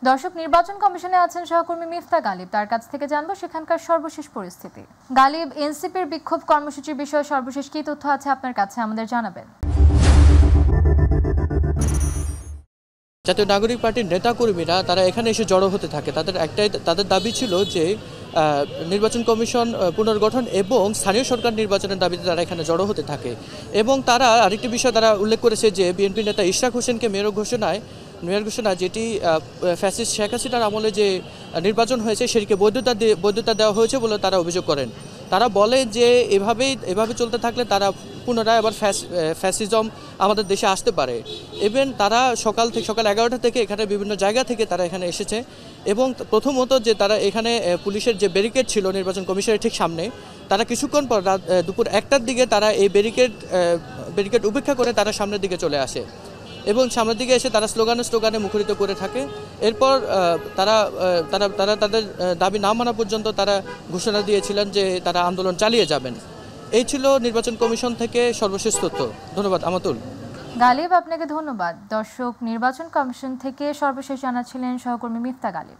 দর্শক, নির্বাচন কমিশনে আছেন সহকর্মী মিফতা গালিব। তার কাছ থেকে জানবো সেখানকার সর্বশেষ পরিস্থিতি। গালিব, এনসিপির বিক্ষোভ কর্মসূচির বিষয়ে সর্বশেষ কি তথ্য আছে আপনার কাছে, আমাদের জানাবেন। জাতীয় নাগরিক পার্টির নেতাকর্মীরা তারা এখানে এসে জড়ো হতে থাকে। তাদের দাবি ছিল যে নির্বাচন কমিশন পুনর্গঠন এবং স্থানীয় সরকার নির্বাচনের দাবিতে তারা এখানে জড়ো হতে থাকে। এবং তারা আরেকটি বিষয় তারা উল্লেখ করেছে যে বিএনপি নেতা ইশরাক হোসেনকে মেয়র ঘোষণা যেটি ফ্যাসিস্ট শেখ হাসিনার আমলে যে নির্বাচন হয়েছে সেটিকে বৈধতা দেওয়া হয়েছে বলে তারা অভিযোগ করেন। তারা বলে যে এভাবে চলতে থাকলে তারা পুনরায় আবার ফ্যাসিজম আমাদের দেশে আসতে পারে। ইভেন তারা সকাল 11টা থেকে এখানে বিভিন্ন জায়গা থেকে তারা এখানে এসেছে। এবং প্রথমত যে তারা এখানে পুলিশের যে ব্যারিকেড ছিল নির্বাচন কমিশনের ঠিক সামনে, তারা কিছুক্ষণ পর দুপুর 1টার দিকে তারা এই ব্যারিকেড উপেক্ষা করে তারা সামনের দিকে চলে আসে এবং সামনের দিকে এসে তারা স্লোগানে মুখরিত করে থাকে। এরপর তারা তাদের দাবি না মানা পর্যন্ত তারা ঘোষণা দিয়েছিলেন যে তারা আন্দোলন চালিয়ে যাবেন। এই ছিল নির্বাচন কমিশন থেকে সর্বশেষ তথ্য। ধন্যবাদ আমাতুল। গালিব, আপনাকে ধন্যবাদ। দর্শক, নির্বাচন কমিশন থেকে সর্বশেষ জানাচ্ছিলেন সহকর্মী মিফতা গালিব।